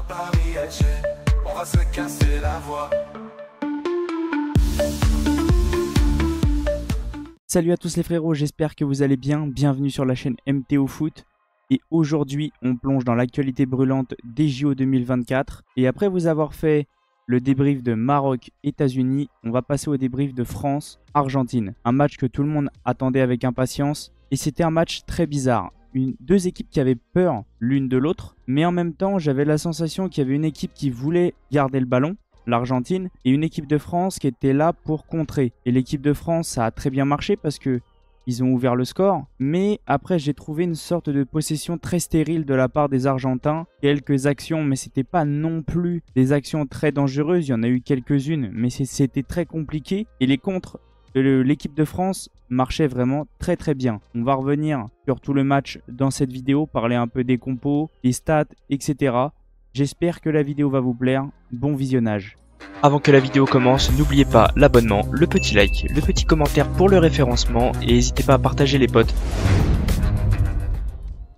à Paris, Alger, on va se casser la voix. Salut à tous les frérots, j'espère que vous allez bien. Bienvenue sur la chaîne MTO Foot. Et aujourd'hui, on plonge dans l'actualité brûlante des JO 2024. Et après vous avoir fait le débrief de Maroc-États-Unis, on va passer au débrief de France-Argentine. Un match que tout le monde attendait avec impatience. Et c'était un match très bizarre. Deux équipes qui avaient peur l'une de l'autre. Mais en même temps, j'avais la sensation qu'il y avait une équipe qui voulait garder le ballon, l'Argentine, et une équipe de France qui était là pour contrer. Et l'équipe de France, ça a très bien marché parce que ils ont ouvert le score. Mais après, j'ai trouvé une sorte de possession très stérile de la part des Argentins. Quelques actions, mais c'était pas non plus des actions très dangereuses. Il y en a eu quelques-unes, mais c'était très compliqué. Et les contres de l'équipe de France marchaient vraiment très très bien. On va revenir sur tout le match dans cette vidéo, parler un peu des compos, des stats, etc. J'espère que la vidéo va vous plaire. Bon visionnage. Avant que la vidéo commence, n'oubliez pas l'abonnement, le petit like, le petit commentaire pour le référencement et n'hésitez pas à partager les potes.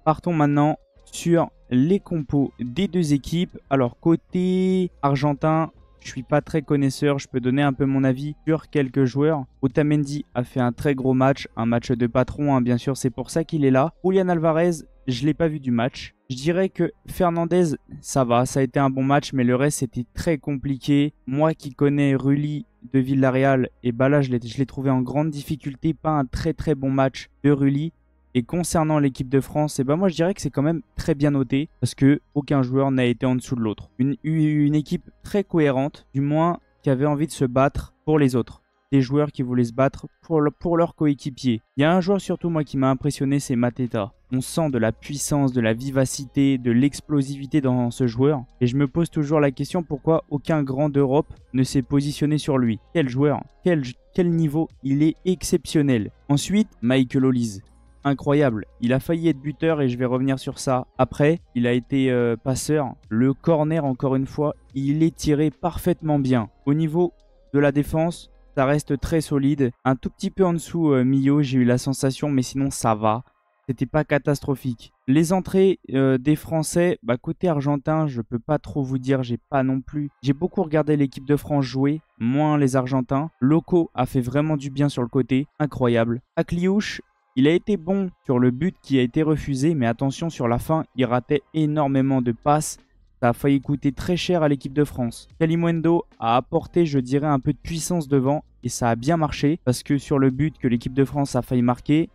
Partons maintenant sur les compos des deux équipes. Alors côté argentin, je suis pas très connaisseur, je peux donner un peu mon avis sur quelques joueurs. Otamendi a fait un très gros match, un match de patron, hein, bien sûr, c'est pour ça qu'il est là. Julián Alvarez, je ne l'ai pas vu du match. Je dirais que Fernandez, ça va, ça a été un bon match, mais le reste, c'était très compliqué. Moi qui connais Rulli de Villarreal, et bah là, je l'ai trouvé en grande difficulté. Pas un très très bon match de Rulli. Et concernant l'équipe de France, et ben moi je dirais que c'est quand même très bien noté parce que aucun joueur n'a été en dessous de l'autre. Une équipe très cohérente, du moins qui avait envie de se battre pour les autres. Des joueurs qui voulaient se battre pour leurs coéquipiers. Il y a un joueur surtout moi qui m'a impressionné, c'est Mateta. On sent de la puissance, de la vivacité, de l'explosivité dans ce joueur. Et je me pose toujours la question pourquoi aucun grand d'Europe ne s'est positionné sur lui. Quel joueur, quel niveau, il est exceptionnel. Ensuite, Michael Olise. Incroyable, il a failli être buteur et je vais revenir sur ça après. Il a été passeur, le corner encore une fois, il est tiré parfaitement bien. Au niveau de la défense, ça reste très solide. Un tout petit peu en dessous Millo, j'ai eu la sensation, mais sinon ça va. C'était pas catastrophique. Les entrées des Français, bah, côté argentin, je peux pas trop vous dire, j'ai beaucoup regardé l'équipe de France jouer, moins les Argentins. Loco a fait vraiment du bien sur le côté, incroyable. Akliouche, il a été bon sur le but qui a été refusé, mais attention, sur la fin, il ratait énormément de passes. Ça a failli coûter très cher à l'équipe de France. Kalimundo a apporté, je dirais, un peu de puissance devant et ça a bien marché parce que sur le but que l'équipe de France a failli marquer,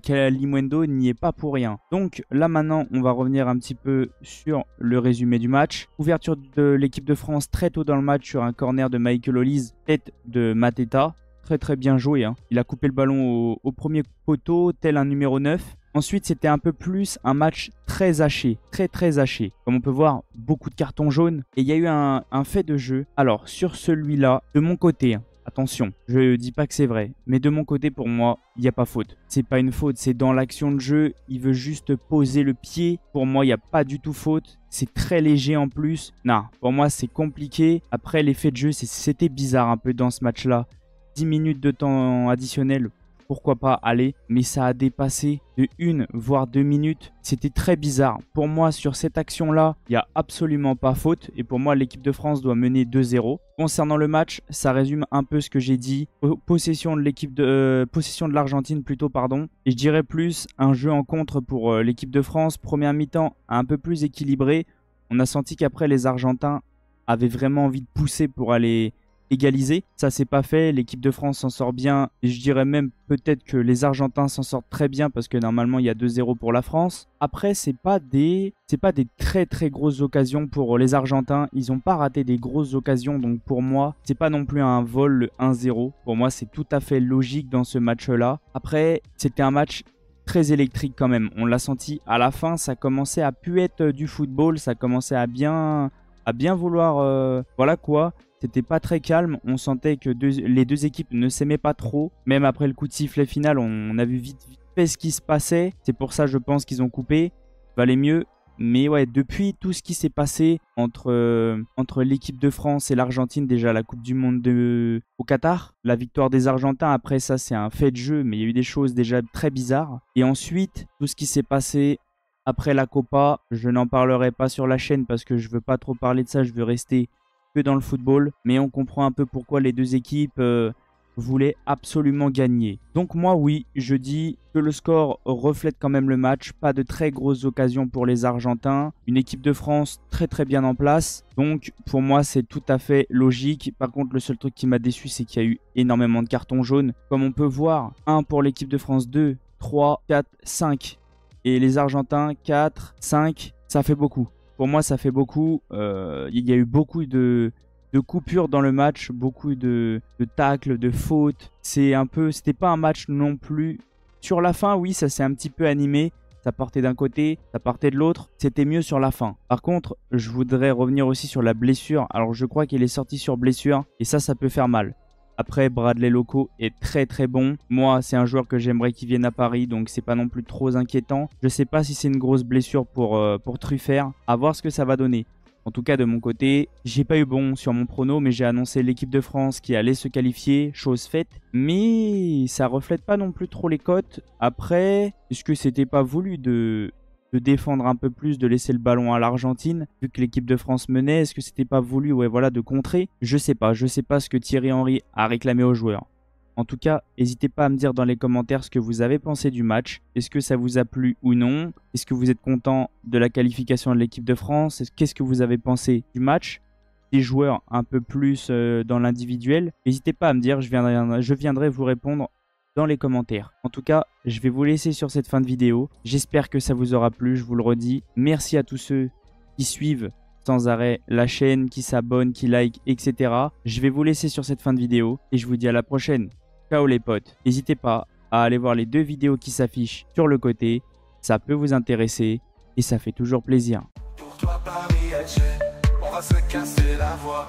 Kalimundo n'y est pas pour rien. Donc là maintenant, on va revenir un petit peu sur le résumé du match. Ouverture de l'équipe de France très tôt dans le match sur un corner de Michael Olise, tête de Mateta. Très très bien joué, hein. Il a coupé le ballon au premier poteau, tel un numéro 9. Ensuite, c'était un peu plus un match très haché, très haché. Comme on peut voir, beaucoup de cartons jaunes. Et il y a eu un fait de jeu. Alors, sur celui-là, de mon côté, hein, attention, je ne dis pas que c'est vrai, mais de mon côté, pour moi, il n'y a pas faute. C'est pas une faute, c'est dans l'action de jeu. Il veut juste poser le pied. Pour moi, il n'y a pas du tout faute. C'est très léger en plus. Non, pour moi, c'est compliqué. Après, l'effet de jeu, c'était bizarre un peu dans ce match-là. 10 minutes de temps additionnel, pourquoi pas aller, mais ça a dépassé de 1 voire 2 minutes. C'était très bizarre. Pour moi, sur cette action-là, il n'y a absolument pas faute. Et pour moi, l'équipe de France doit mener 2-0. Concernant le match, ça résume un peu ce que j'ai dit. Possession de l'Argentine plutôt, pardon. Et je dirais plus un jeu en contre pour l'équipe de France. Première mi-temps un peu plus équilibré. On a senti qu'après, les Argentins avaient vraiment envie de pousser pour aller égalisé. Ça c'est pas fait, l'équipe de France s'en sort bien et je dirais même peut-être que les Argentins s'en sortent très bien parce que normalement il y a 2-0 pour la France. Après c'est pas des très très grosses occasions pour les Argentins, ils ont pas raté des grosses occasions donc pour moi c'est pas non plus un vol le 1-0. Pour moi c'est tout à fait logique dans ce match là. Après c'était un match très électrique quand même, on l'a senti à la fin, ça commençait à pu être du football, ça commençait à bien vouloir voilà quoi. C'était pas très calme, on sentait que les deux équipes ne s'aimaient pas trop. Même après le coup de sifflet final, on a vu vite fait ce qui se passait. C'est pour ça je pense qu'ils ont coupé, valait mieux. Mais ouais, depuis tout ce qui s'est passé entre l'équipe de France et l'Argentine, déjà la Coupe du Monde au Qatar, la victoire des Argentins, après ça c'est un fait de jeu, mais il y a eu des choses déjà très bizarres. Et ensuite, tout ce qui s'est passé Après la Copa, je n'en parlerai pas sur la chaîne parce que je veux pas trop parler de ça, je veux rester que dans le football. Mais on comprend un peu pourquoi les deux équipes voulaient absolument gagner. Donc moi, oui, je dis que le score reflète quand même le match. Pas de très grosses occasions pour les Argentins. Une équipe de France très bien en place. Donc pour moi, c'est tout à fait logique. Par contre, le seul truc qui m'a déçu, c'est qu'il y a eu énormément de cartons jaunes. Comme on peut voir, 1 pour l'équipe de France, 2, 3, 4, 5. Et les Argentins, 4, 5, ça fait beaucoup. Pour moi, ça fait beaucoup. Il y a eu beaucoup de coupures dans le match, beaucoup de tacles, de fautes. C'était pas un match non plus. Sur la fin, oui, ça s'est un petit peu animé. Ça partait d'un côté, ça partait de l'autre. C'était mieux sur la fin. Par contre, je voudrais revenir aussi sur la blessure. Alors, je crois qu'il est sorti sur blessure et ça peut faire mal. Après, Bradley Loco est très bon. Moi, c'est un joueur que j'aimerais qu'il vienne à Paris, donc c'est pas non plus trop inquiétant. Je sais pas si c'est une grosse blessure pour Truffert. À voir ce que ça va donner. En tout cas, de mon côté, j'ai pas eu bon sur mon prono, mais j'ai annoncé l'équipe de France qui allait se qualifier, chose faite. Mais ça reflète pas non plus trop les cotes. Après, est-ce que c'était pas voulu de défendre un peu plus, de laisser le ballon à l'Argentine, vu que l'équipe de France menait? Est-ce que c'était pas voulu, ouais, voilà, de contrer? Je sais pas ce que Thierry Henry a réclamé aux joueurs. En tout cas, n'hésitez pas à me dire dans les commentaires ce que vous avez pensé du match. Est-ce que ça vous a plu ou non? Est-ce que vous êtes content de la qualification de l'équipe de France? Qu'est-ce que vous avez pensé du match? Des joueurs un peu plus dans l'individuel? N'hésitez pas à me dire, je viendrai vous répondre dans les commentaires. En tout cas, je vais vous laisser sur cette fin de vidéo. J'espère que ça vous aura plu, je vous le redis. Merci à tous ceux qui suivent sans arrêt la chaîne, qui s'abonnent, qui like, etc. Je vais vous laisser sur cette fin de vidéo et je vous dis à la prochaine. Ciao les potes. N'hésitez pas à aller voir les 2 vidéos qui s'affichent sur le côté. Ça peut vous intéresser et ça fait toujours plaisir. Pour toi Paris, on va se casser la voix.